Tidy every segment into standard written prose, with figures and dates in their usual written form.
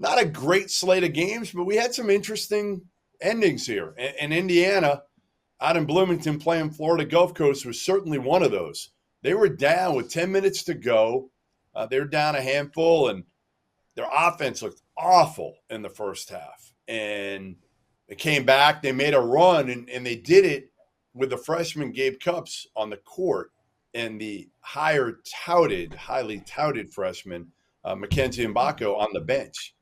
not a great slate of games, but we had some interesting endings here. And Indiana out in Bloomington playing Florida Gulf Coast was certainly one of those. They were down with 10 minutes to go. They were down a handful, and their offense looked awful in the first half. And they came back. They made a run, and they did it with the freshman Gabe Cupps on the court and the highly touted freshman Mackenzie Mbako on the bench.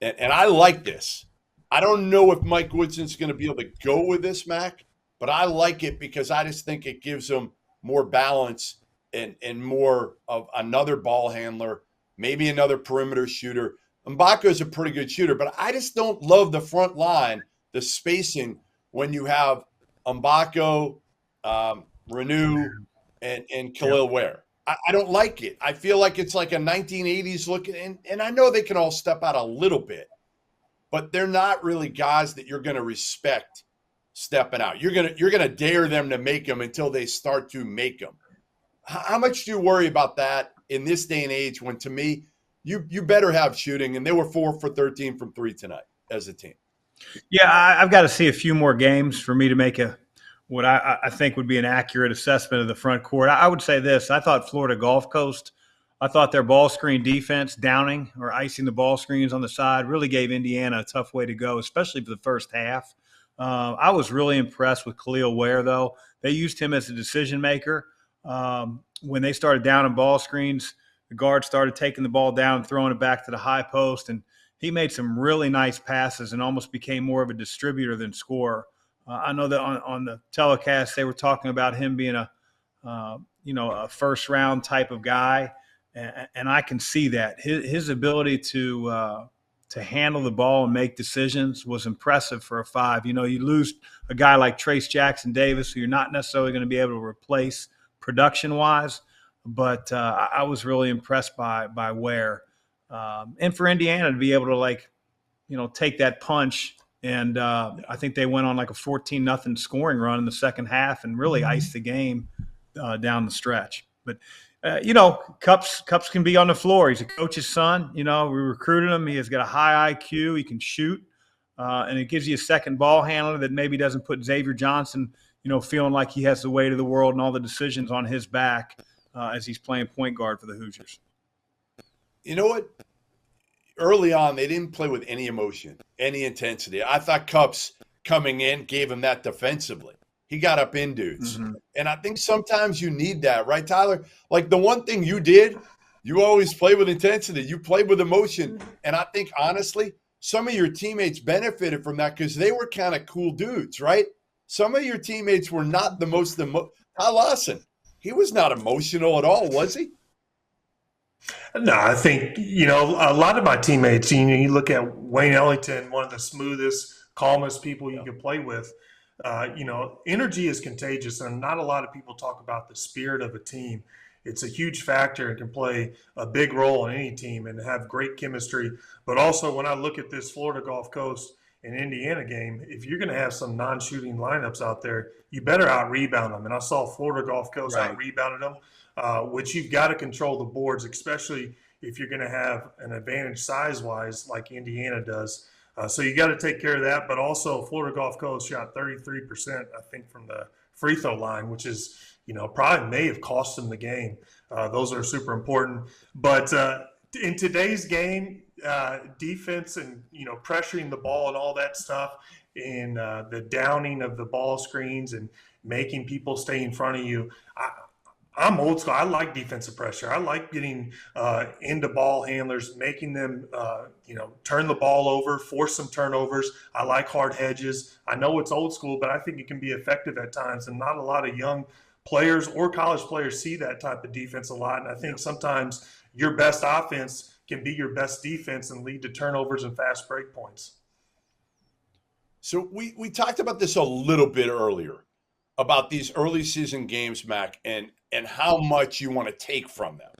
And I like this. I don't know if Mike Woodson's going to be able to go with this, Mac, but I like it because I just think it gives them more balance and more of another ball handler, maybe another perimeter shooter. Mbako is a pretty good shooter, but I just don't love the front line, the spacing when you have Mbako, Renew, and Khalil Ware. I don't like it. I feel like it's like a 1980s look, and I know they can all step out a little bit, but they're not really guys that you're going to respect stepping out. You're gonna dare them to make them until they start to make them. How much do you worry about that in this day and age when, to me, you better have shooting, and they were 4 for 13 from 3 tonight as a team. Yeah, I've got to see a few more games for me to make what I think would be an accurate assessment of the front court. I would say this. I thought Florida Gulf Coast, I thought their ball screen defense, downing or icing the ball screens on the side, really gave Indiana a tough way to go, especially for the first half. I was really impressed with Khalil Ware, though. They used him as a decision maker. When they started down in ball screens, the guard started taking the ball down and throwing it back to the high post, and he made some really nice passes and almost became more of a distributor than scorer. I know that on the telecast they were talking about him being a first round type of guy, and I can see that his ability to handle the ball and make decisions was impressive for a 5. You lose a guy like Trace Jackson Davis, who you're not necessarily going to be able to replace production wise, but I was really impressed by Ware, and for Indiana to be able to take that punch. And I think they went on like a 14-0 scoring run in the second half and really iced the game down the stretch. But, Cupps can be on the floor. He's a coach's son. We recruited him. He has got a high IQ. He can shoot. And it gives you a second ball handler that maybe doesn't put Xavier Johnson, feeling like he has the weight of the world and all the decisions on his back as he's playing point guard for the Hoosiers. You know what? Early on, they didn't play with any emotion, any intensity. I thought Cupps coming in gave him that defensively. He got up in dudes. Mm-hmm. And I think sometimes you need that, right, Tyler? Like the one thing you did, you always play with intensity. You played with emotion. And I think, honestly, some of your teammates benefited from that because they were kind of cool dudes, right? Some of your teammates were not the most Kyle Lawson, he was not emotional at all, was he? No, I think, a lot of my teammates, you look at Wayne Ellington, one of the smoothest, calmest people you can play with. Energy is contagious, and not a lot of people talk about the spirit of a team. It's a huge factor and can play a big role in any team and have great chemistry. But also when I look at this Florida Gulf Coast and Indiana game, if you're going to have some non-shooting lineups out there, you better out-rebound them. And I saw Florida Gulf Coast out-rebounded them. Which you've got to control the boards, especially if you're going to have an advantage size-wise like Indiana does. So you got to take care of that. But also Florida Gulf Coast shot 33%, I think, from the free throw line, which is, probably may have cost them the game. Those are super important. But in today's game, defense and, pressuring the ball and all that stuff and the downing of the ball screens and making people stay in front of you, I'm old school. I like defensive pressure. I like getting into ball handlers, making them, turn the ball over, force some turnovers. I like hard hedges. I know it's old school, but I think it can be effective at times. And not a lot of young players or college players see that type of defense a lot. And I think sometimes your best offense can be your best defense and lead to turnovers and fast break points. So we talked about this a little bit earlier about these early season games, Mac, and how much you want to take from them,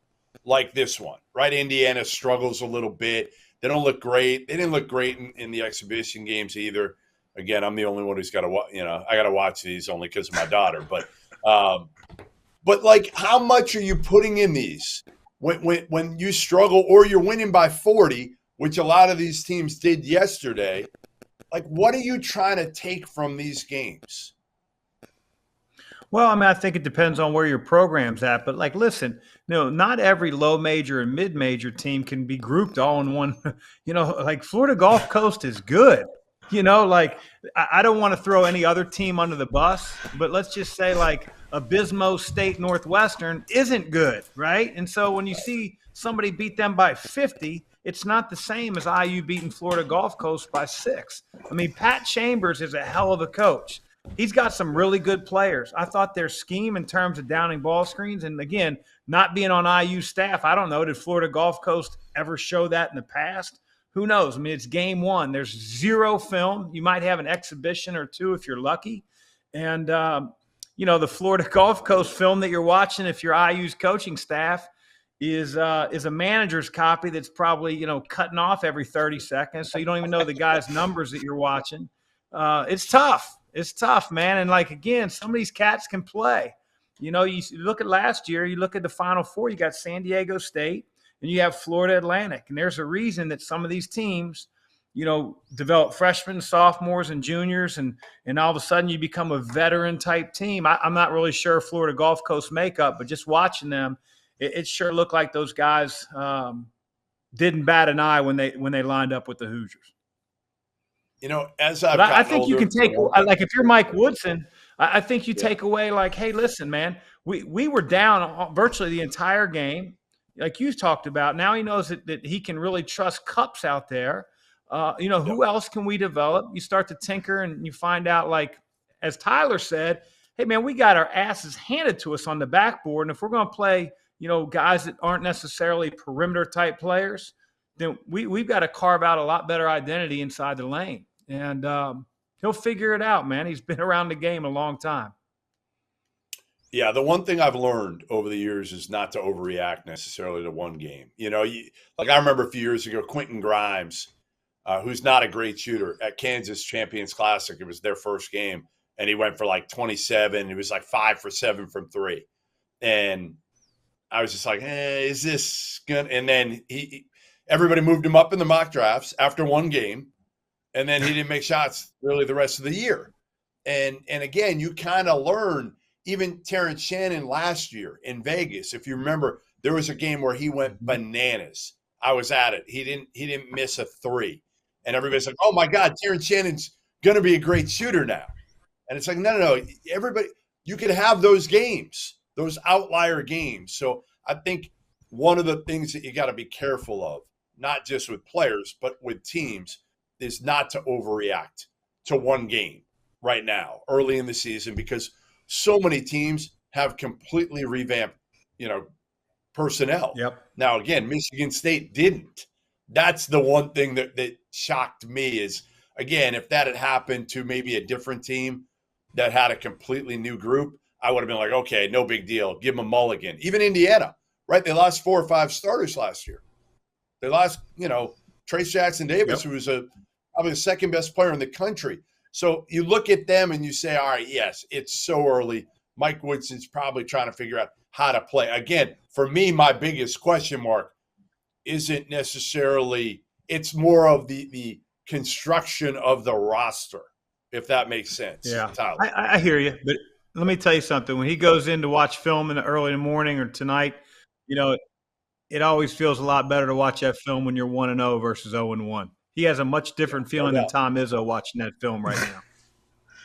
like this one, right? Indiana struggles a little bit. They don't look great. They didn't look great in the exhibition games either. Again, I'm the only one who's got to, I got to watch these only because of my daughter. But like, how much are you putting in these when you struggle or you're winning by 40, which a lot of these teams did yesterday, like, what are you trying to take from these games? Well, I mean, I think it depends on where your program's at. But like, listen, not every low major and mid major team can be grouped all in one. Like Florida Gulf Coast is good. Like I don't want to throw any other team under the bus, but let's just say like Abismo State Northwestern isn't good, right? And so when you see somebody beat them by 50, it's not the same as IU beating Florida Gulf Coast by 6. I mean, Pat Chambers is a hell of a coach. He's got some really good players. I thought their scheme in terms of downing ball screens, and again, not being on IU staff, I don't know, did Florida Gulf Coast ever show that in the past? Who knows? I mean, it's game one. There's 0 film. You might have an exhibition or 2 if you're lucky. And, the Florida Gulf Coast film that you're watching, if you're IU's coaching staff, is a manager's copy that's probably, cutting off every 30 seconds. So you don't even know the guy's numbers that you're watching. It's tough. It's tough, man. And like, again, some of these cats can play. You look at last year, you look at the Final Four, you got San Diego State and you have Florida Atlantic. And there's a reason that some of these teams, develop freshmen, sophomores, and juniors, and all of a sudden you become a veteran type team. I'm not really sure Florida Gulf Coast makeup, but just watching them, it sure looked like those guys didn't bat an eye when they lined up with the Hoosiers. I think you can take, like, if you're Mike Woodson, I think you take away, like, hey, listen, man, we were down virtually the entire game, like you talked about. Now he knows that he can really trust Cups out there. Who else can we develop? You start to tinker and you find out, like, as Tyler said, hey, man, we got our asses handed to us on the backboard. And if we're going to play, guys that aren't necessarily perimeter type players, then we've got to carve out a lot better identity inside the lane. And he'll figure it out, man. He's been around the game a long time. Yeah, the one thing I've learned over the years is not to overreact necessarily to one game. Like I remember a few years ago, Quentin Grimes, who's not a great shooter, at Kansas Champions Classic. It was their first game, and he went for like 27. He was like 5 for 7 from 3. And I was just like, is this good? And then everybody moved him up in the mock drafts after one game. And then he didn't make shots really the rest of the year. And again, you kind of learn. Even Terrence Shannon last year in Vegas, if you remember, there was a game where he went bananas. I was at it. He didn't miss a 3. And everybody's like, oh my God, Terrence Shannon's going to be a great shooter now. And it's like, no. Everybody, you could have those games, those outlier games. So I think one of the things that you got to be careful of, not just with players, but with teams, is not to overreact to one game right now, early in the season, because so many teams have completely revamped, personnel. Yep. Now, again, Michigan State didn't. That's the one thing that shocked me is, again, if that had happened to maybe a different team that had a completely new group, I would have been like, okay, no big deal. Give them a mulligan. Even Indiana, right? They lost 4 or 5 starters last year. They lost, Trace Jackson Davis, who was probably the second best player in the country. So you look at them and you say, all right, yes, it's so early. Mike Woodson's probably trying to figure out how to play. Again, for me, my biggest question mark isn't necessarily – it's more of the construction of the roster, if that makes sense. Yeah, Tyler. I hear you. But let me tell you something. When he goes in to watch film early in the morning or tonight, it always feels a lot better to watch that film when you're 1-0 versus 0-1. He has a much different feeling than Tom Izzo watching that film right now.